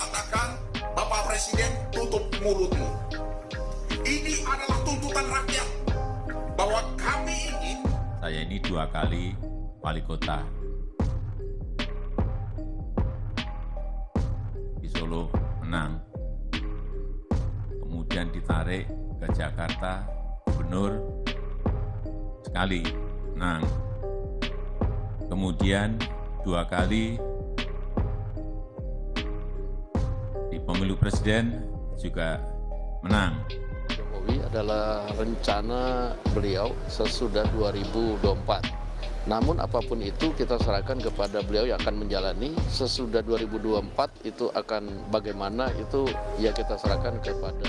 mengatakan, Bapak Presiden, tutup mulutmu. Ini adalah tuntutan rakyat bahwa kami ingin. Saya ini 2 kali wali kota di Solo, menang. Kemudian ditarik ke Jakarta, gubernur sekali, menang. Kemudian 2 kali di pemilu presiden juga menang. Jokowi adalah rencana beliau sesudah 2024. Namun apapun itu kita serahkan kepada beliau yang akan menjalani. Sesudah 2024 itu akan bagaimana itu ya kita serahkan kepada.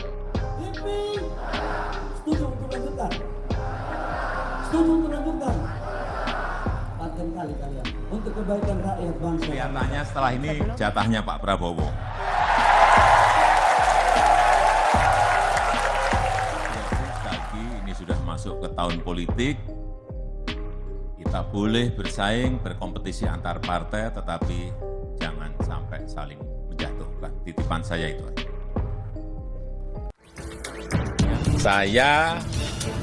Setuju untuk lanjutkan. Setuju untuk lanjutkan. Paten kali kalian untuk kebaikan rakyat bangsa. Kelihatannya setelah ini jatahnya Pak Prabowo. Lagi ini sudah masuk ke tahun politik. Kita boleh bersaing, berkompetisi antar partai, tetapi jangan sampai saling menjatuhkan. Titipan saya itu. Saya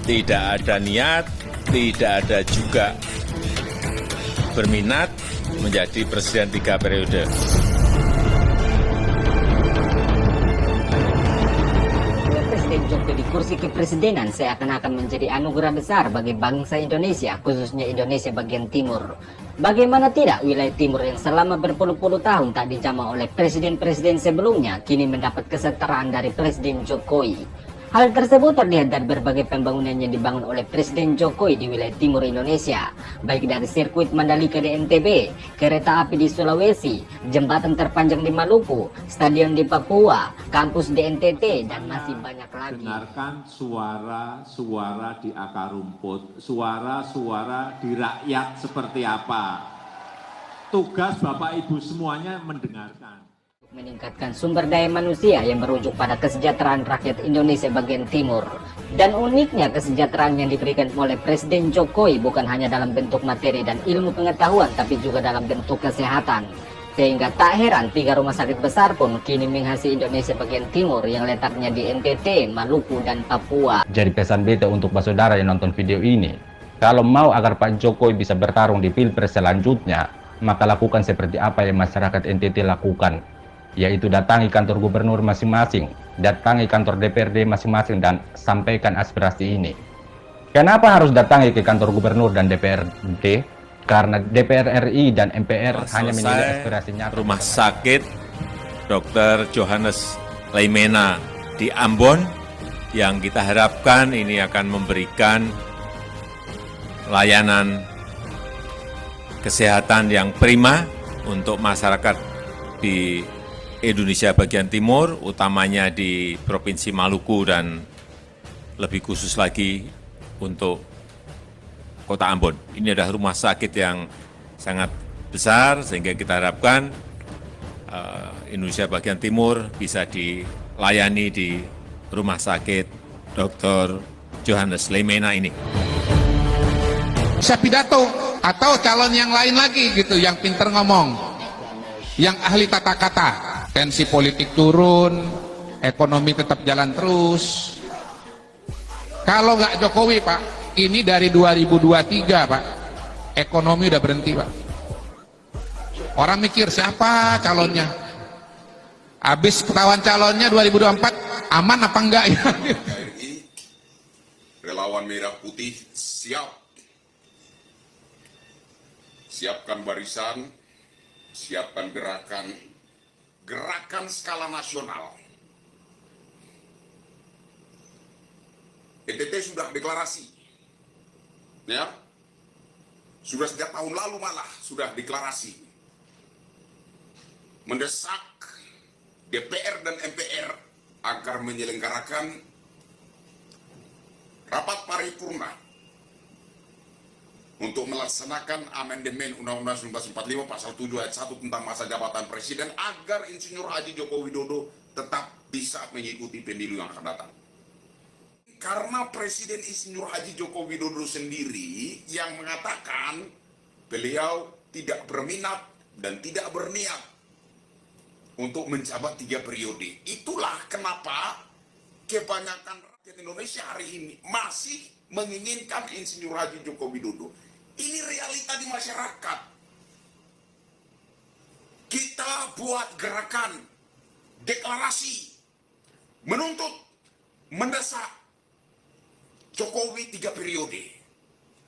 tidak ada niat, tidak ada juga berminat menjadi presiden 3 periode. Presiden Jokowi di kursi kepresidenan seakan-akan menjadi anugerah besar bagi bangsa Indonesia, khususnya Indonesia bagian timur. Bagaimana tidak, wilayah timur yang selama berpuluh-puluh tahun tak dijamah oleh presiden-presiden sebelumnya, kini mendapat kesetaraan dari Presiden Jokowi. Hal tersebut terlihat dari berbagai pembangunan yang dibangun oleh Presiden Jokowi di wilayah timur Indonesia, baik dari sirkuit Mandalika di NTB, kereta api di Sulawesi, jembatan terpanjang di Maluku, stadion di Papua, kampus di NTT, dan masih banyak lagi. Dengarkan suara-suara di akar rumput, suara-suara di rakyat seperti apa. Tugas Bapak Ibu semuanya mendengarkan. Meningkatkan sumber daya manusia yang merujuk pada kesejahteraan rakyat Indonesia bagian timur. Dan uniknya kesejahteraan yang diberikan oleh Presiden Jokowi bukan hanya dalam bentuk materi dan ilmu pengetahuan, tapi juga dalam bentuk kesehatan. Sehingga tak heran 3 rumah sakit besar pun kini menghasiati Indonesia bagian timur yang letaknya di NTT, Maluku, dan Papua. Jadi pesan beta untuk saudara yang nonton video ini, kalau mau agar Pak Jokowi bisa bertarung di Pilpres selanjutnya, maka lakukan seperti apa yang masyarakat NTT lakukan, yaitu datangi kantor gubernur masing-masing, datangi kantor DPRD masing-masing, dan sampaikan aspirasi ini. Kenapa harus datangi ke kantor gubernur dan DPRD? Karena DPR RI dan MPR hanya menilai aspirasinya. Rumah sakit Dr. Johannes Leimena di Ambon yang kita harapkan ini akan memberikan layanan kesehatan yang prima untuk masyarakat di Indonesia bagian timur, utamanya di Provinsi Maluku dan lebih khusus lagi untuk Kota Ambon. Ini adalah rumah sakit yang sangat besar sehingga kita harapkan Indonesia bagian timur bisa dilayani di Rumah Sakit Dr. Johannes Leimena ini. Bisa pidato atau calon yang lain lagi gitu, yang pinter ngomong, yang ahli tata kata. Tensi politik turun, ekonomi tetap jalan terus. Kalau nggak Jokowi, Pak, ini dari 2023, Pak, ekonomi udah berhenti, Pak. Orang mikir siapa calonnya. Habis ketahuan calonnya 2024, aman apa enggak ya? RI, relawan merah putih siap. Siapkan barisan, siapkan gerakan skala nasional. NTT sudah deklarasi, ya, sudah sejak tahun lalu malah sudah deklarasi, mendesak DPR dan MPR agar menyelenggarakan rapat paripurna untuk melaksanakan amandemen Undang-Undang 1945 Pasal 7 Ayat 1 tentang masa jabatan Presiden agar Insinyur Haji Joko Widodo tetap bisa mengikuti pemilu yang akan datang. Karena Presiden Insinyur Haji Joko Widodo sendiri yang mengatakan beliau tidak berminat dan tidak berniat untuk menjabat 3 periode. Itulah kenapa kebanyakan rakyat Indonesia hari ini masih menginginkan Insinyur Haji Joko Widodo. Ini realita di masyarakat. Kita buat gerakan, deklarasi, menuntut, mendesak Jokowi 3 periode.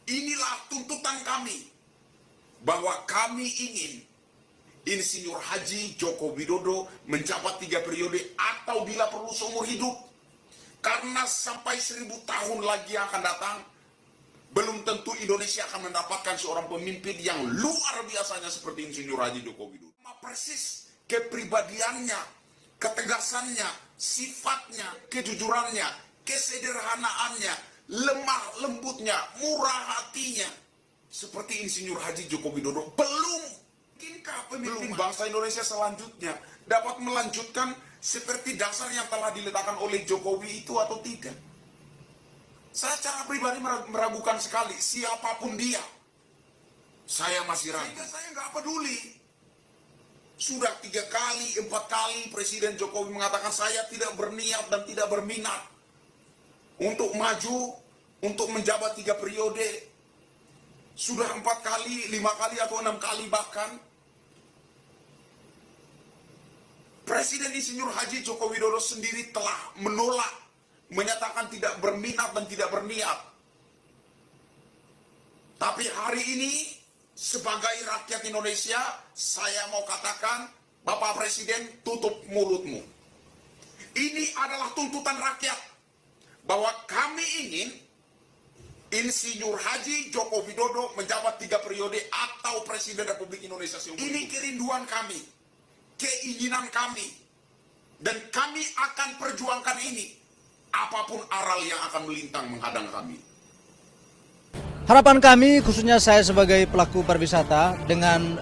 Inilah tuntutan kami, bahwa kami ingin Insinyur Haji Joko Widodo menjabat 3 periode atau bila perlu seumur hidup. Karena sampai 1000 tahun lagi akan datang, belum tentu Indonesia akan mendapatkan seorang pemimpin yang luar biasanya seperti Insinyur Haji Joko Widodo. Sama persis kepribadiannya, ketegasannya, sifatnya, kejujurannya, kesederhanaannya, lemah lembutnya, murah hatinya, seperti Insinyur Haji Joko Widodo. Mungkinkah pemimpin bangsa Indonesia selanjutnya dapat melanjutkan seperti dasar yang telah diletakkan oleh Jokowi itu atau tidak? Saya secara pribadi meragukan sekali siapapun dia. Saya masih ragu. Sehingga saya nggak peduli. Sudah 3 kali, 4 kali Presiden Jokowi mengatakan saya tidak berniat dan tidak berminat untuk maju, untuk menjabat 3 periode. Sudah 4 kali, 5 kali atau 6 kali bahkan. Presiden Insinyur Haji Joko Widodo sendiri telah menolak, menyatakan tidak berminat dan tidak berniat. Tapi hari ini, sebagai rakyat Indonesia, saya mau katakan, Bapak Presiden, tutup mulutmu. Ini adalah tuntutan rakyat, bahwa kami ingin Insinyur Haji Joko Widodo menjabat 3 periode atau Presiden Republik Indonesia seumur hidup. Ini kerinduan kami, keinginan kami, dan kami akan perjuangkan ini, apapun aral yang akan melintang menghadang kami. Harapan kami, khususnya saya sebagai pelaku pariwisata, dengan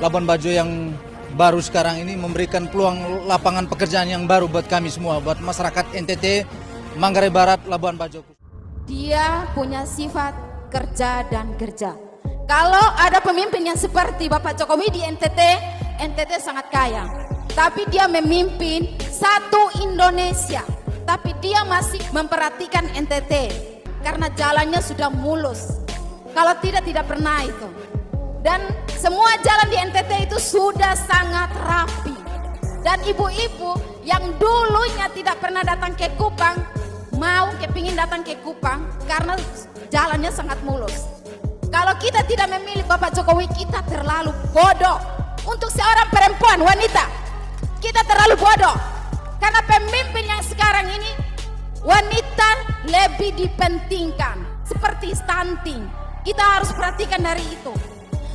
Labuan Bajo yang baru sekarang ini memberikan peluang lapangan pekerjaan yang baru buat kami semua, buat masyarakat NTT, Manggarai Barat, Labuan Bajo. Dia punya sifat kerja dan kerja. Kalau ada pemimpin yang seperti Bapak Jokowi di NTT, NTT sangat kaya. Tapi dia memimpin satu Indonesia. Tapi dia masih memperhatikan NTT. Karena jalannya sudah mulus. Kalau tidak pernah itu. Dan semua jalan di NTT itu sudah sangat rapi. Dan ibu-ibu yang dulunya tidak pernah datang ke Kupang, mau kepingin datang ke Kupang karena jalannya sangat mulus. Kalau kita tidak memilih Bapak Jokowi, kita terlalu bodoh. Untuk seorang perempuan, wanita, kita terlalu bodoh. Karena pemimpin yang sekarang ini, wanita lebih dipentingkan, seperti stunting. Kita harus perhatikan dari itu.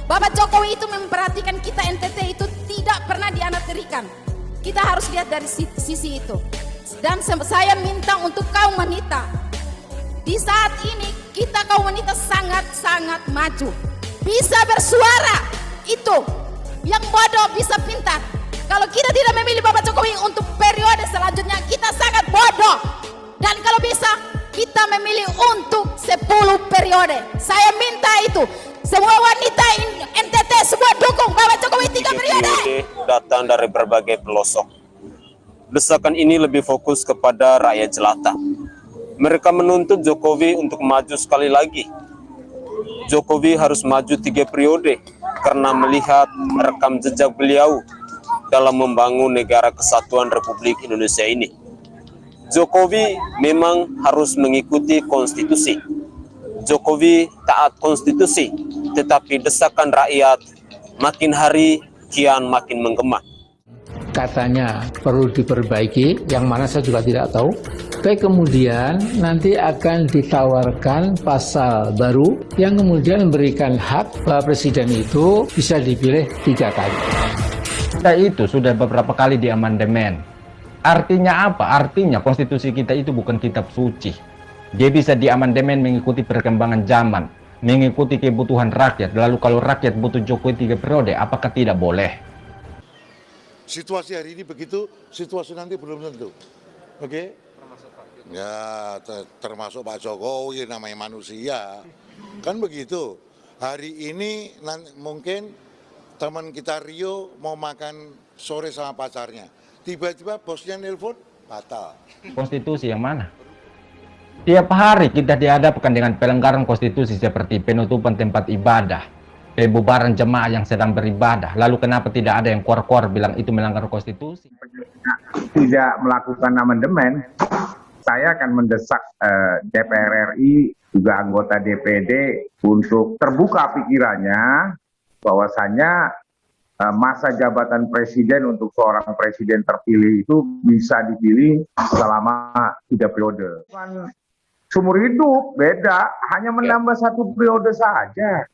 Bapak Jokowi itu memperhatikan kita NTT itu tidak pernah dianaktirikan. Kita harus lihat dari sisi itu. Dan saya minta untuk kaum wanita, di saat ini kita kaum wanita sangat-sangat maju, bisa bersuara. Itu yang bodoh bisa pintar. Kalau kita tidak memilih Bapak Jokowi untuk periode selanjutnya, kita sangat bodoh. Dan kalau bisa, kita memilih untuk 10 periode. Saya minta itu. Semua wanita NTT, semua dukung Bapak Jokowi 3 periode. Datang dari berbagai pelosok. Desakan ini lebih fokus kepada rakyat jelata. Mereka menuntut Jokowi untuk maju sekali lagi. Jokowi harus maju 3 periode karena melihat rekam jejak beliau dalam membangun negara kesatuan Republik Indonesia ini. Jokowi memang harus mengikuti konstitusi. Jokowi taat konstitusi, tetapi desakan rakyat makin hari kian makin menggema. Katanya perlu diperbaiki, yang mana saya juga tidak tahu. Tapi kemudian nanti akan ditawarkan pasal baru yang kemudian memberikan hak bahwa presiden itu bisa dipilih 3 kali. Kita itu sudah beberapa kali diamandemen. Artinya apa? Artinya konstitusi kita itu bukan kitab suci. Dia bisa diamandemen mengikuti perkembangan zaman, mengikuti kebutuhan rakyat. Lalu kalau rakyat butuh Jokowi 3 periode, apakah tidak boleh? Situasi hari ini begitu, situasi nanti belum tentu. Oke? Ya, termasuk Pak Jokowi, namanya manusia. Kan begitu. Hari ini mungkin teman kita Rio mau makan sore sama pacarnya. Tiba-tiba bosnya nelpon, batal. Konstitusi yang mana? Tiap hari kita dihadapkan dengan pelanggaran konstitusi seperti penutupan tempat ibadah, pembubaran jemaah yang sedang beribadah. Lalu kenapa tidak ada yang keluar-keluar bilang itu melanggar konstitusi? Tidak melakukan amandemen, saya akan mendesak DPR RI, juga anggota DPD untuk terbuka pikirannya bahwasanya masa jabatan presiden untuk seorang presiden terpilih itu bisa dipilih selama 3 periode. Seumur hidup beda, hanya menambah 1 periode saja.